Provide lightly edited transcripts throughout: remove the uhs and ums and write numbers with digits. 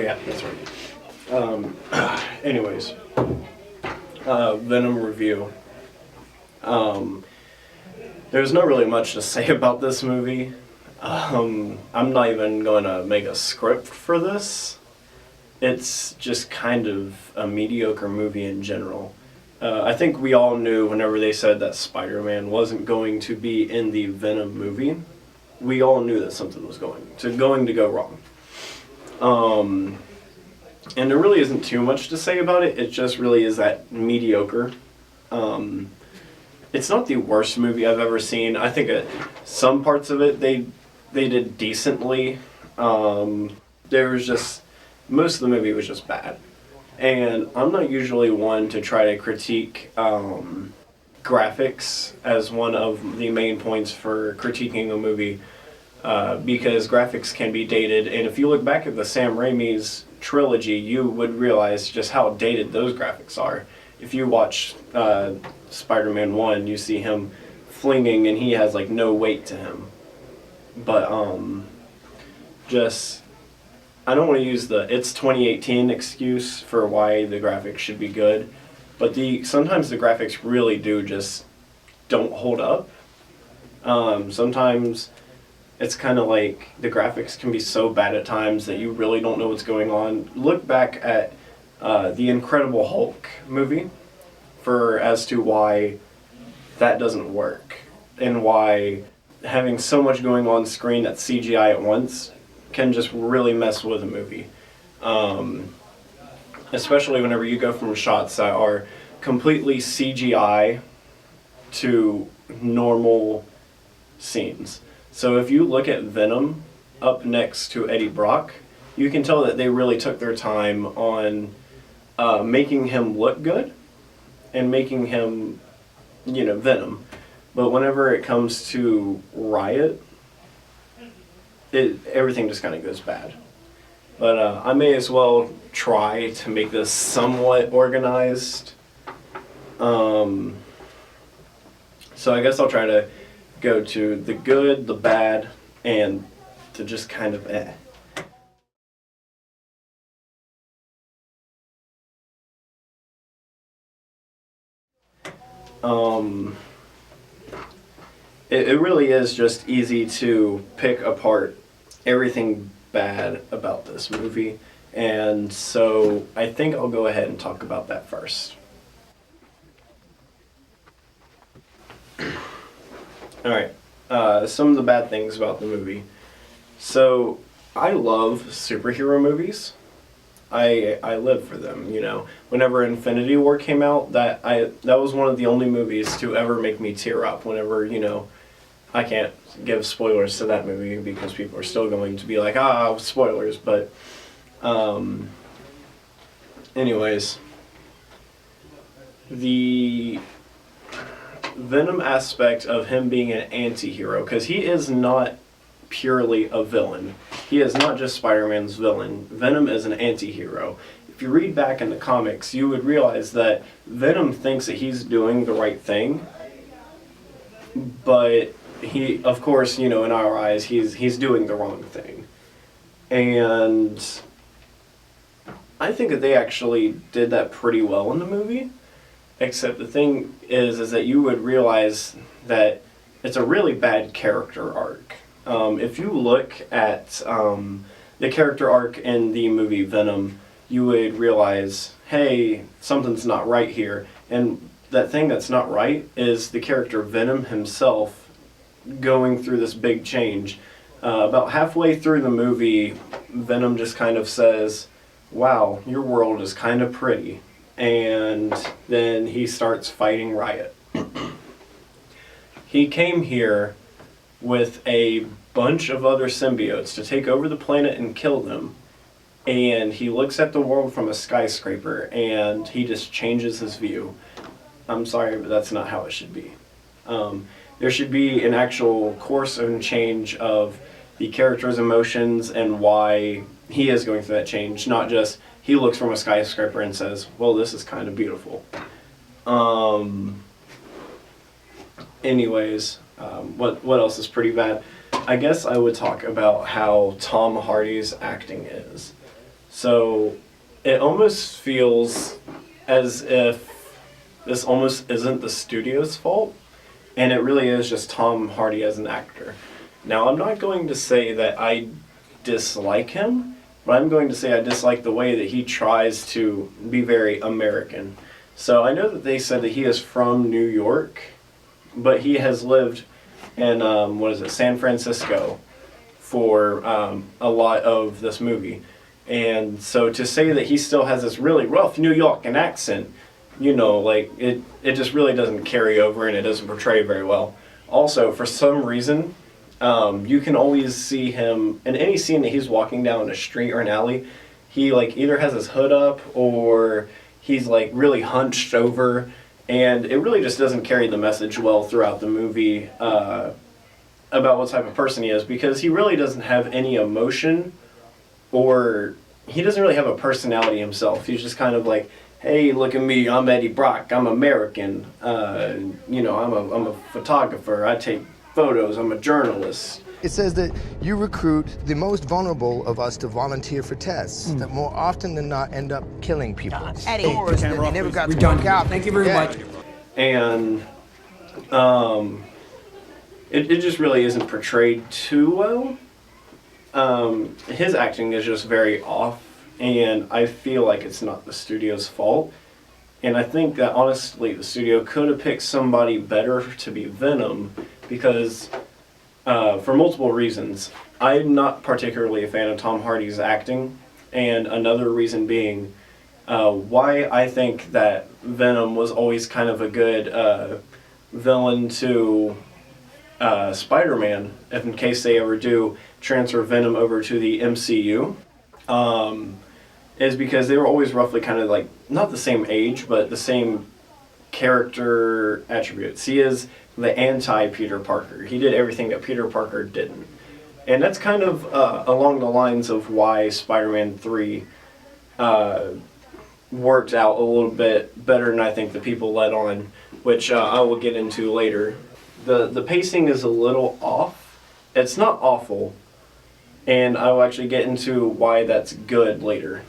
yeah, that's right. Anyways, Venom review. There's not really much to say about this movie. I'm not even going to make a script for this. It's just kind of a mediocre movie in general. I think we all knew whenever they said that Spider-Man wasn't going to be in the Venom movie, we all knew that something was going to go wrong. And there really isn't too much to say about it. It just really is that mediocre. It's not the worst movie I've ever seen. I think some parts of it they did decently. There was just most of the movie was just bad. And I'm not usually one to try to critique graphics as one of the main points for critiquing a movie, because graphics can be dated. And if you look back at the Sam Raimi's trilogy, you would realize just how dated those graphics are. If you watch Spider-Man 1, you see him flinging and he has like no weight to him. But I don't want to use the it's 2018 excuse for why the graphics should be good, but sometimes the graphics really just don't hold up. Sometimes it's kind of like the graphics can be so bad at times that you really don't know what's going on. Look back at the Incredible Hulk movie as to why that doesn't work, and why having so much going on screen that's CGI at once can just really mess with a movie. Especially whenever you go from shots that are completely CGI to normal scenes. So if you look at Venom up next to Eddie Brock, you can tell that they really took their time on making him look good and making him, Venom. But whenever it comes to Riot, everything just kind of goes bad. But I may as well try to make this somewhat organized. So I guess I'll try to go to the good, the bad, and to just kind of It really is just easy to pick apart everything bad about this movie, and so I think I'll go ahead and talk about that first. Alright, some of the bad things about the movie. So, I love superhero movies. I live for them, Whenever Infinity War came out, that was one of the only movies to ever make me tear up. Whenever, I can't give spoilers to that movie because people are still going to be like, spoilers, but anyways, the Venom aspect of him being an anti-hero, because he is not purely a villain. He is not just Spider-Man's villain. Venom is an anti-hero. If you read back in the comics, you would realize that Venom thinks that he's doing the right thing, but he, of course, in our eyes, he's doing the wrong thing. And I think that they actually did that pretty well in the movie, except the thing is that you would realize that it's a really bad character arc. If you look at the character arc in the movie Venom, you would realize, hey, something's not right here. And that thing that's not right is the character Venom himself going through this big change. About halfway through the movie, Venom just kind of says, wow, your world is kind of pretty. And then he starts fighting Riot. He came here with a bunch of other symbiotes to take over the planet and kill them. And he looks at the world from a skyscraper and he just changes his view. I'm sorry, but that's not how it should be. There should be an actual course and change of the character's emotions and why he is going through that change, not just he looks from a skyscraper and says, well, this is kind of beautiful. Anyways, what else is pretty bad? I guess I would talk about how Tom Hardy's acting is. So it almost feels as if this almost isn't the studio's fault, and it really is just Tom Hardy as an actor. Now, I'm not going to say that I dislike him, but I'm going to say I dislike the way that he tries to be very American. So I know that they said that he is from New York, but he has lived in, San Francisco for a lot of this movie. And so to say that he still has this really rough New York accent, like it just really doesn't carry over and it doesn't portray very well. Also, for some reason, you can always see him in any scene that he's walking down a street or an alley. He like either has his hood up or he's like really hunched over, and it really just doesn't carry the message well throughout the movie about what type of person he is, because he really doesn't have any emotion, or he doesn't really have a personality himself. He's just kind of like, hey, look at me, I'm Eddie Brock, I'm American, I'm a photographer, I take photos, I'm a journalist. It says that you recruit the most vulnerable of us to volunteer for tests that more often than not end up killing people. Eddie. They never got to work out. Thank you very much. And it just really isn't portrayed too well. His acting is just very off, and I feel like it's not the studio's fault. And I think that honestly the studio could have picked somebody better to be Venom, because for multiple reasons. I'm not particularly a fan of Tom Hardy's acting, and another reason being why I think that Venom was always kind of a good villain to Spider-Man, if in case they ever do transfer Venom over to the MCU, is because they were always roughly kind of like, not the same age, but the same character attributes. He is the anti-Peter Parker. He did everything that Peter Parker didn't. And that's kind of along the lines of why Spider-Man 3 worked out a little bit better than I think the people let on, which I will get into later. The pacing is a little off. It's not awful, and I will actually get into why that's good later.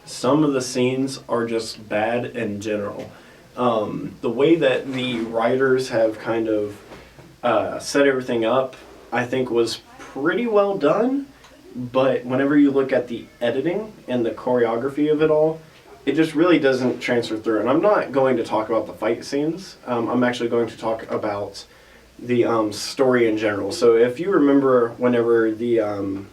Some of the scenes are just bad in general. The way that the writers have kind of set everything up, I think was pretty well done, but whenever you look at the editing and the choreography of it all, it just really doesn't transfer through. And I'm not going to talk about the fight scenes. I'm actually going to talk about the story in general. So if you remember, whenever the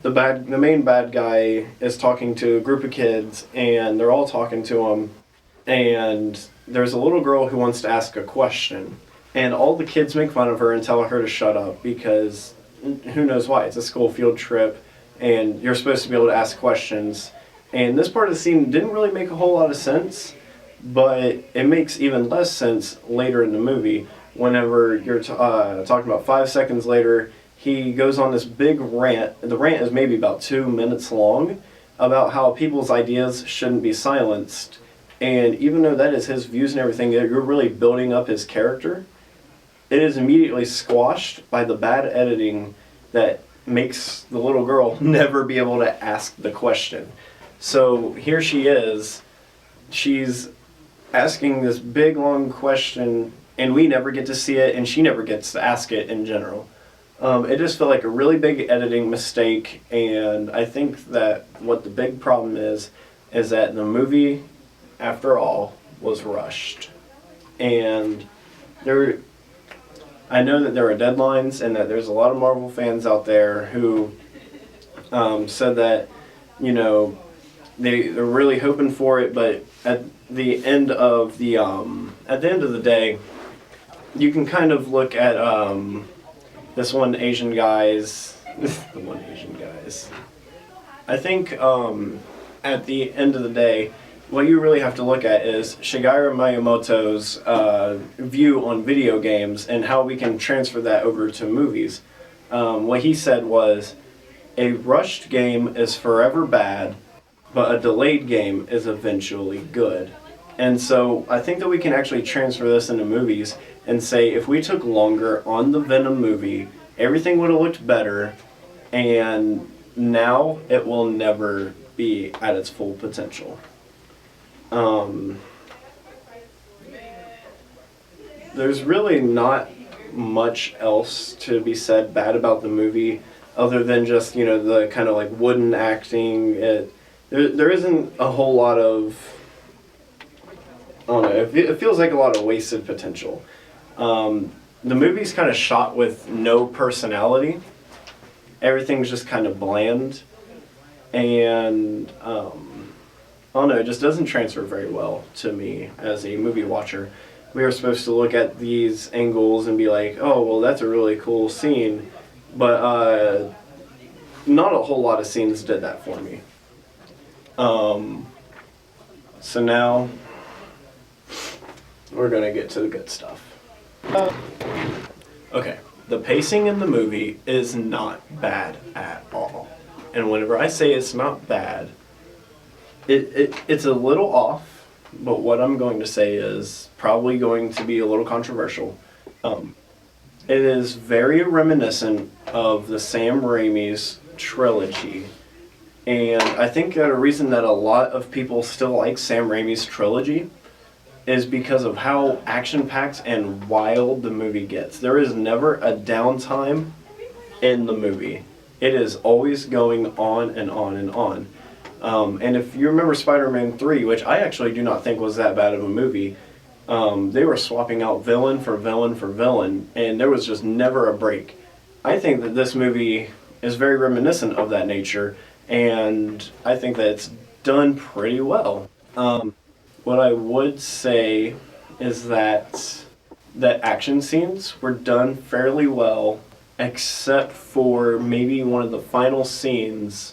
main bad guy is talking to a group of kids, and they're all talking to him, and there's a little girl who wants to ask a question, and all the kids make fun of her and tell her to shut up because who knows why. It's a school field trip, and you're supposed to be able to ask questions. And this part of the scene didn't really make a whole lot of sense, but it makes even less sense later in the movie. Whenever you're talking about 5 seconds later, he goes on this big rant. The rant is maybe about 2 minutes long, about how people's ideas shouldn't be silenced. And even though that is his views and everything, you're really building up his character, it is immediately squashed by the bad editing that makes the little girl never be able to ask the question. So here she is, she's asking this big long question, and we never get to see it, and she never gets to ask it in general. It just felt like a really big editing mistake, and I think that what the big problem is that the movie, after all, was rushed. And I know that there are deadlines, and that there's a lot of Marvel fans out there who said that, they're really hoping for it, but at the end of the day, you can kind of look at this one Asian guy's the one Asian guy's. I think at the end of the day, what you really have to look at is Shigeru Miyamoto's view on video games and how we can transfer that over to movies. What he said was, a rushed game is forever bad, but a delayed game is eventually good. And so I think that we can actually transfer this into movies and say, if we took longer on the Venom movie, everything would have looked better, and now it will never be at its full potential. There's really not much else to be said bad about the movie other than just, the kind of like wooden acting. There isn't a whole lot of, I don't know, it feels like a lot of wasted potential. The movie's kind of shot with no personality. Everything's just kind of bland, and I don't know, it just doesn't transfer very well to me as a movie watcher. We were supposed to look at these angles and be like, oh, well, that's a really cool scene, but not a whole lot of scenes did that for me. So now we're gonna get to the good stuff. Okay, the pacing in the movie is not bad at all. And whenever I say it's not bad, it's a little off, but what I'm going to say is probably going to be a little controversial. It is very reminiscent of the Sam Raimi's trilogy. And I think that a reason that a lot of people still like Sam Raimi's trilogy is because of how action-packed and wild the movie gets. There is never a downtime in the movie. It is always going on and on and on. And if you remember Spider-Man 3, which I actually do not think was that bad of a movie, they were swapping out villain for villain for villain, and there was just never a break. I think that this movie is very reminiscent of that nature, and I think that it's done pretty well. What I would say is that the action scenes were done fairly well, except for maybe one of the final scenes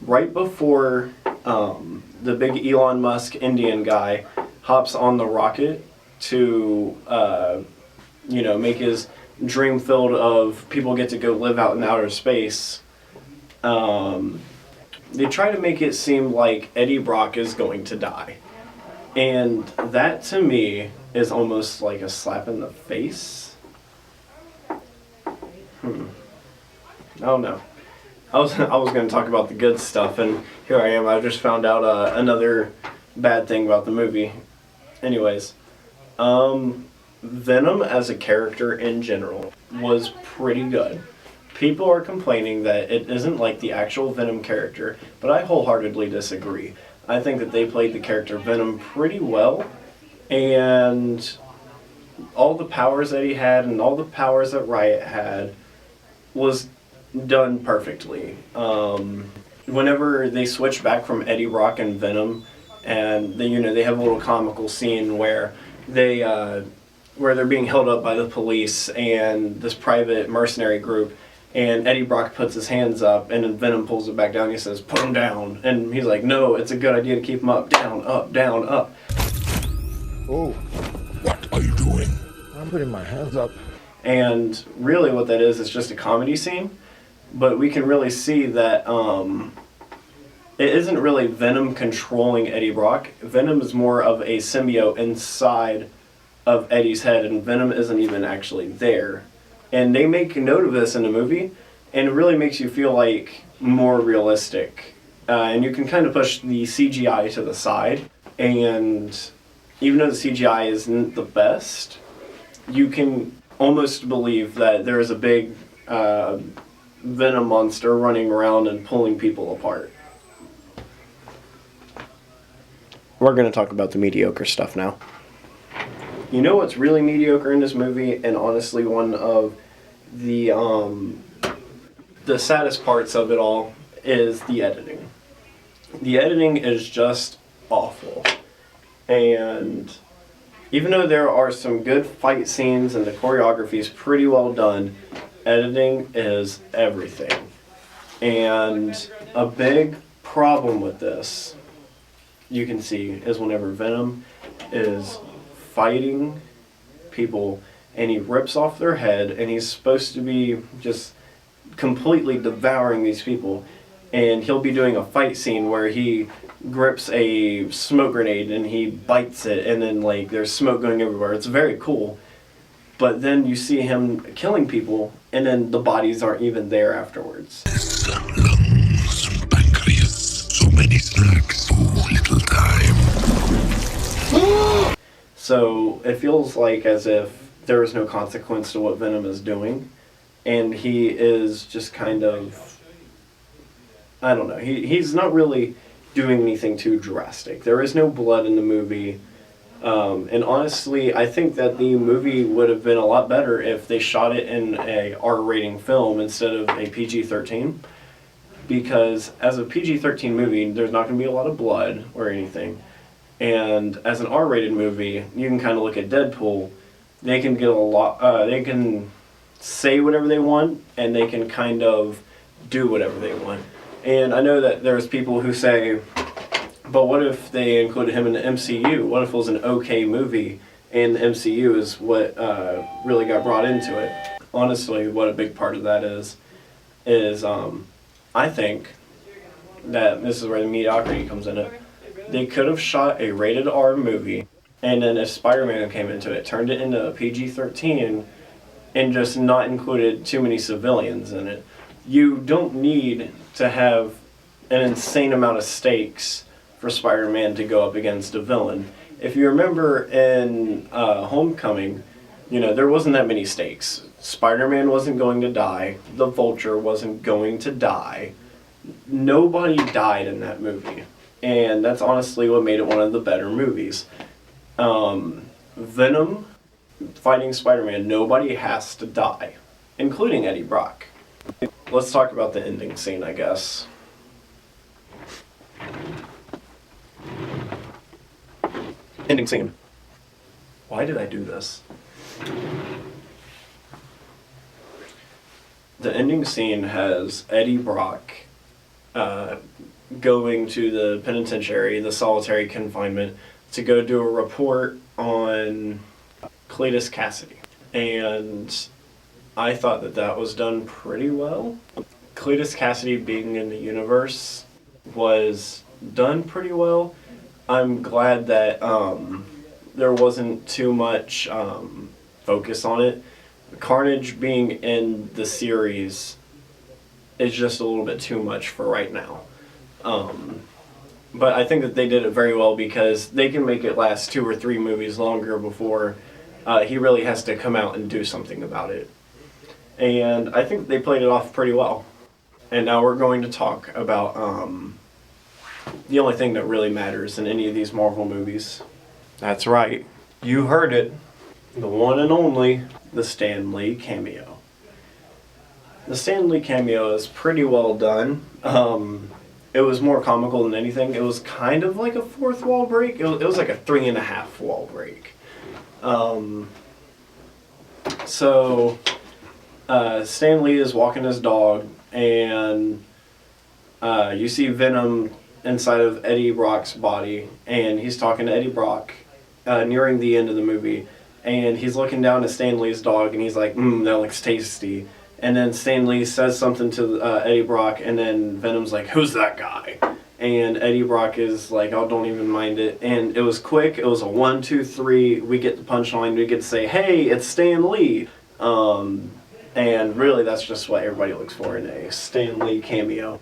right before the big Elon Musk Indian guy hops on the rocket to, make his dream filled of people get to go live out in outer space. They try to make it seem like Eddie Brock is going to die. And that, to me, is almost like a slap in the face. I don't know. I was going to talk about the good stuff, and here I am. I just found out another bad thing about the movie. Anyways, Venom as a character in general was pretty good. People are complaining that it isn't like the actual Venom character, but I wholeheartedly disagree. I think that they played the character Venom pretty well, and all the powers that he had and all the powers that Riot had was done perfectly. Whenever they switch back from Eddie Brock and Venom, and they have a little comical scene where they're being held up by the police and this private mercenary group, and Eddie Brock puts his hands up, and then Venom pulls it back down. He says, "Put him down." And he's like, "No, it's a good idea to keep him up, down, up, down, up." Oh, What are you doing? I'm putting my hands up. And really what that is just a comedy scene. But we can really see that it isn't really Venom controlling Eddie Brock. Venom is more of a symbiote inside of Eddie's head, and Venom isn't even actually there. And they make note of this in the movie, and it really makes you feel like more realistic. And you can kind of push the CGI to the side, and even though the CGI isn't the best, you can almost believe that there is a big Venom monster running around and pulling people apart. We're going to talk about the mediocre stuff now. You know what's really mediocre in this movie, and honestly one of the saddest parts of it all, is the editing. The editing is just awful. And even though there are some good fight scenes and the choreography is pretty well done, editing is everything. And a big problem with this, you can see, is whenever Venom is fighting people and he rips off their head and he's supposed to be just completely devouring these people, and he'll be doing a fight scene where he grips a smoke grenade and he bites it, and then like there's smoke going everywhere. It's very cool. but then you see him killing people, and then the bodies aren't even there afterwards. Lungs, pancreas, so many snacks, so little time. So it feels like as if there is no consequence to what Venom is doing, and he is just kind of, I don't know, he's not really doing anything too drastic. There is no blood in the movie. And honestly, I think that the movie would have been a lot better if they shot it in a R-rating film instead of a PG-13. Because as a PG-13 movie, there's not going to be a lot of blood or anything. And as an R-rated movie, you can kind of look at Deadpool. They can get a lot. They can say whatever they want, and they can kind of do whatever they want. And I know that there's people who say, but what if they included him in the MCU? What if it was an okay movie and the MCU is what really got brought into it? Honestly, what a big part of that is I think that this is where the mediocrity comes in it. They could have shot a rated R movie, and then if Spider-Man came into it, turned it into a PG-13, and just not included too many civilians in it. You don't need to have an insane amount of stakes for Spider-Man to go up against a villain. If you remember in Homecoming, there wasn't that many stakes. Spider-Man wasn't going to die. The Vulture wasn't going to die. Nobody died in that movie. And that's honestly what made it one of the better movies. Venom fighting Spider-Man, nobody has to die, including Eddie Brock. Let's talk about the ending scene, I guess. Ending scene. Why did I do this? The ending scene has Eddie Brock going to the penitentiary, the solitary confinement, to go do a report on Cletus Cassidy. And I thought that was done pretty well. Cletus Cassidy being in the universe was done pretty well. I'm glad that there wasn't too much focus on it. Carnage being in the series is just a little bit too much for right now. But I think that they did it very well because they can make it last 2 or 3 movies longer before he really has to come out and do something about it. And I think they played it off pretty well. And now we're going to talk about the only thing that really matters in any of these Marvel movies. That's right. You heard it. The one and only, the Stan Lee cameo. The Stan Lee cameo is pretty well done. It was more comical than anything. It was kind of like a fourth wall break. It was like a 3.5 wall break. So Stan Lee is walking his dog, and you see Venom inside of Eddie Brock's body, and he's talking to Eddie Brock nearing the end of the movie, and he's looking down at Stan Lee's dog, and he's like, that looks tasty. And then Stan Lee says something to Eddie Brock, and then Venom's like, who's that guy? And Eddie Brock is like, oh, don't even mind it. And it was quick. It was a 1, 2, 3. We get the punchline. We get to say, hey, it's Stan Lee. And really, that's just what everybody looks for in a Stan Lee cameo.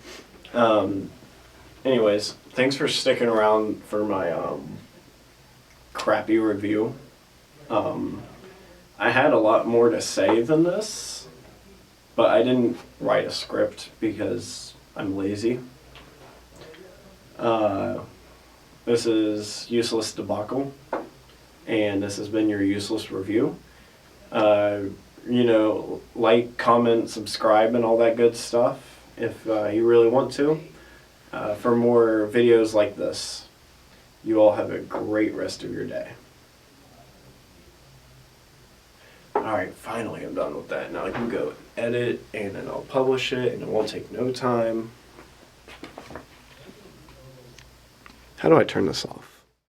Anyways, thanks for sticking around for my crappy review. I had a lot more to say than this, but I didn't write a script because I'm lazy. This is Useless Debacle, and this has been your useless review. Like, comment, subscribe, and all that good stuff if you really want to. For more videos like this. You all have a great rest of your day. Alright, finally I'm done with that. Now I can go edit, and then I'll publish it, and it won't take no time. How do I turn this off?